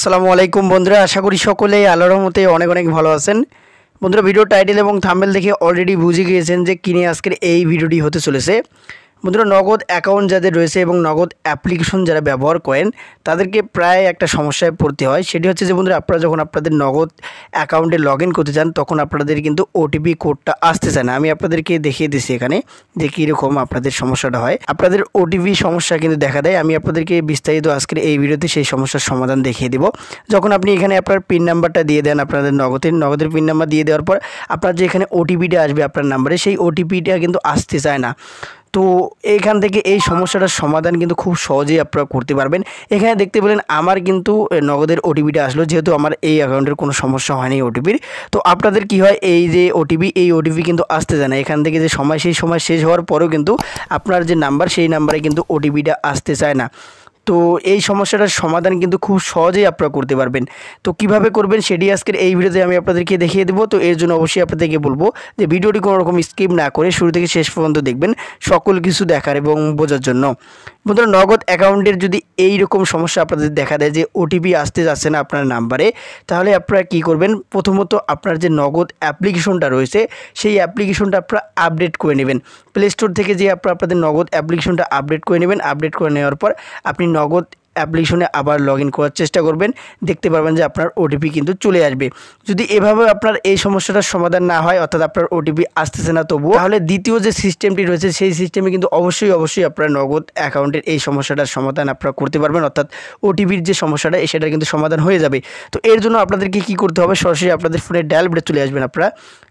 আসসালামু আলাইকুম বন্ধুরা, আশা করি সকলেই আল্লাহর রহমতে অনেক অনেক ভালো আছেন। বন্ধুরা, ভিডিও টাইটেল এবং থাম্বনেল দেখে অলরেডি বুঝে গিয়েছেন যে কি নিয়ে আজকের এই ভিডিওটি হতে চলেছে। বন্ধুরা, নগদ অ্যাকাউন্ট যাদের রয়েছে এবং নগদ অ্যাপ্লিকেশন যারা ব্যবহার করেন তাদেরকে প্রায় একটা সমস্যায় পড়তে হয়। সেটি হচ্ছে যে বন্ধুরা, আপনারা যখন আপনাদের নগদ অ্যাকাউন্টে লগ ইন করতে চান তখন আপনাদের কিন্তু ওটিপি কোডটা আসতে চায় না। আমি আপনাদেরকে দেখিয়ে দিচ্ছি এখানে যে কীরকম আপনাদের সমস্যাটা হয়। আপনাদের ওটিপি সমস্যা কিন্তু দেখা দেয়। আমি আপনাদেরকে বিস্তারিত আজকের এই ভিডিওতে সেই সমস্যার সমাধান দেখিয়ে দেব। যখন আপনি এখানে আপনার পিন নাম্বারটা দিয়ে দেন, আপনাদের নগদের পিন নাম্বার দিয়ে দেওয়ার পর আপনার যে এখানে ওটিপিটা আসবে আপনার নাম্বারে, সেই ওটিপিটা কিন্তু আসতে চায় না। তো এইখান থেকে এই সমস্যাটার সমাধান কিন্তু খুব সহজেই আপনারা করতে পারবেন। এখানে দেখতে পেলেন আমার কিন্তু নগদের ওটিপিটা আসলো, যেহেতু আমার এই অ্যাকাউন্টের কোনো সমস্যা হয়নি ওটিপির। তো আপনাদের কি হয়, এই যে ওটিপি কিন্তু আসতে যায় না। এখান থেকে যে সেই সময় শেষ হওয়ার পরেও কিন্তু আপনার যে নাম্বার, সেই নাম্বারে কিন্তু ওটিপিটা আসতে চায় না। তো এই সমস্যাটার সমাধান কিন্তু খুব সহজেই আপনারা করতে পারবেন। তো কিভাবে করবেন সেটি আজকের এই ভিডিওতে আমি আপনাদেরকে দেখিয়ে দেবো। তো এর জন্য অবশ্যই আপনাদেরকে বলবো যে ভিডিওটি কোনো রকম স্কিপ না করে শুরু থেকে শেষ পর্যন্ত দেখবেন, সকল কিছু দেখার এবং বোঝার জন্য। বন্ধুরা, নগদ অ্যাকাউন্টের যদি এই রকম সমস্যা আপনাদের দেখা দেয় যে ওটিপি আসতে যাচ্ছে না আপনার নাম্বারে, তাহলে আপনারা কী করবেন, প্রথমত আপনার যে নগদ অ্যাপ্লিকেশনটা রয়েছে সেই অ্যাপ্লিকেশনটা আপনারা আপডেট করে নেবেন। প্লে স্টোর থেকে যে আপনাদের নগদ অ্যাপ্লিকেশনটা আপডেট করে নেবেন। আপডেট করে নেওয়ার পর আপনি নগদ অ্যাপ্লিকেশনে আবার লগ ইন করার চেষ্টা করবেন। দেখতে পারবেন যে আপনার ওটিপি কিন্তু চলে আসবে। যদি এভাবে আপনার এই সমস্যাটার সমাধান না হয়, অর্থাৎ আপনার ওটিপি আসতেছে না তবুও, তাহলে দ্বিতীয় যে সিস্টেমটি রয়েছে সেই সিস্টেমে কিন্তু অবশ্যই আপনার নগদ অ্যাকাউন্টের এই সমস্যাটার সমাধান আপনারা করতে পারবেন, অর্থাৎ ওটিপির যে সমস্যাটা সেটা কিন্তু সমাধান হয়ে যাবে। তো এর জন্য আপনাদেরকে কী করতে হবে, সরাসরি আপনাদের ফোনের ডায়াল বেডে চলে আসবেন। আপনারা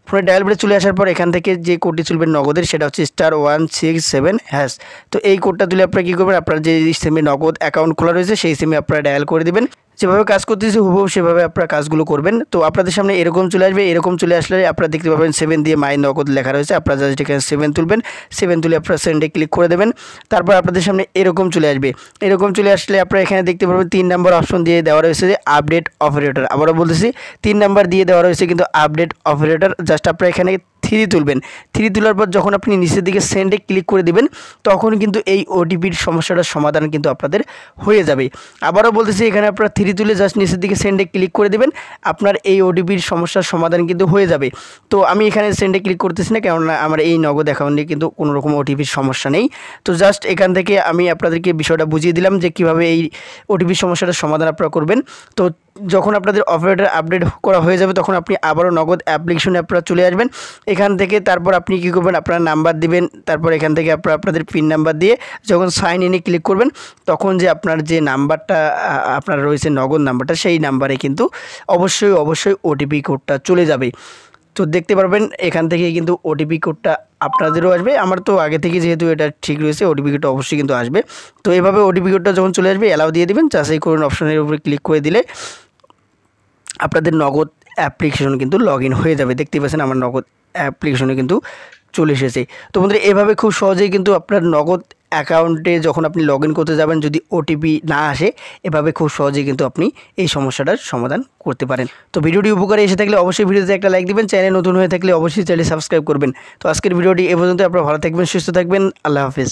ফোনে ডায়াল বেডে চলে আসার পর এখান থেকে যে কোডটি তুলবেন নগদের, সেটা হচ্ছে *167#। তো এই কোডটা তুলে আপনারা কী করবেন, আপনার যে সিমে নগদ অ্যাকাউন্ট খোলা রয়েছে সেই সিমে আপনারা ডায়াল করে দেবেন। যেভাবে কাজ করতেছি হুবহু সেভাবে আপনারা কাজগুলো করবেন। তো আপনাদের সামনে এরকম চলে আসবে। এরকম চলে আসলে আপনারা দেখতে পাবেন 7 দিয়ে মাই নগদ লেখা রয়েছে। আপনারা জাস্ট এখানে 7 তুলবেন। 7 তুলে আপনারা সেন্ডে ক্লিক করে দেবেন। তারপর আপনাদের সামনে এরকম চলে আসবে। এরকম চলে আসলে আপনারা এখানে দেখতে পাবেন 3 নম্বর অপশন দিয়ে দেওয়া রয়েছে যে আপডেট অপারেটর। আবারও বলতেছি 3 নাম্বার দিয়ে দেওয়া রয়েছে কিন্তু আপডেট অপারেটর। জাস্ট আপনারা এখানে 3 তুলবেন। 3 তোলার পর যখন আপনি নিচের দিকে সেন্ডে ক্লিক করে দেবেন তখন কিন্তু এই ওটিপির সমস্যাটার সমাধান কিন্তু আপনাদের হয়ে যাবে। আবারও বলতেছি, এখানে আপনারা 3 তুলে জাস্ট নিচের দিকে সেন্ডে ক্লিক করে দেবেন, আপনার এই ওটিপির সমস্যার সমাধান কিন্তু হয়ে যাবে। তো আমি এখানে সেন্ডে ক্লিক করতেছি না, কেননা আমার এই নগদ অ্যাকাউন্টে কিন্তু কোনো রকম ওটিপির সমস্যা নেই। তো জাস্ট এখান থেকে আমি আপনাদেরকে বিষয়টা বুঝিয়ে দিলাম যে কীভাবে এই ওটিপির সমস্যাটার সমাধান আপনারা করবেন। তো যখন আপনাদের অপারেটর আপডেট করা হয়ে যাবে তখন আপনি আবারও নগদ অ্যাপ্লিকেশনে আপনারা চলে আসবেন। এখান থেকে তারপর আপনি কী করবেন, আপনার নাম্বার দিবেন। তারপর এখান থেকে আপনাদের পিন নাম্বার দিয়ে যখন সাইন ইনে ক্লিক করবেন তখন যে আপনার যে নাম্বারটা আপনার রয়েছে নগদ নাম্বারটা, সেই নাম্বারে কিন্তু অবশ্যই ওটিপি কোডটা চলে যাবে। তো দেখতে পারবেন এখান থেকে কিন্তু ওটিপি কোডটা আপনাদেরও আসবে। আমার তো আগে থেকে যেহেতু এটা ঠিক রয়েছে, ওটিপি কোডটা অবশ্যই কিন্তু আসবে। তো এভাবে ওটিপি কোডটা যখন চলে আসবে অ্যালাউ দিয়ে দিবেন। যাচাই করুন অপশনের উপরে ক্লিক করে দিলে আপনাদের নগদ অ্যাপ্লিকেশন কিন্তু লগ ইন হয়ে যাবে। দেখতে পাচ্ছেন আমার নগদ অ্যাপ্লিকেশনে কিন্তু চলে এসেছে। তো বন্ধুরা, এভাবে খুব সহজেই কিন্তু আপনার নগদ অ্যাকাউন্টে যখন আপনি লগ ইন করতে যাবেন, যদি ওটিপি না আসে, এভাবে খুব সহজেই কিন্তু আপনি এই সমস্যাটার সমাধান করতে পারেন। তো ভিডিওটি উপকারে এসে থাকলে অবশ্যই ভিডিওতে একটা লাইক দিবেন। চ্যানেল নতুন হয়ে থাকলে অবশ্যই চ্যানেল সাবস্ক্রাইব করবেন। তো আজকের ভিডিওটি এ পর্যন্ত। আপনারা ভালো থাকবেন, সুস্থ থাকবেন। আল্লাহ হাফেজ।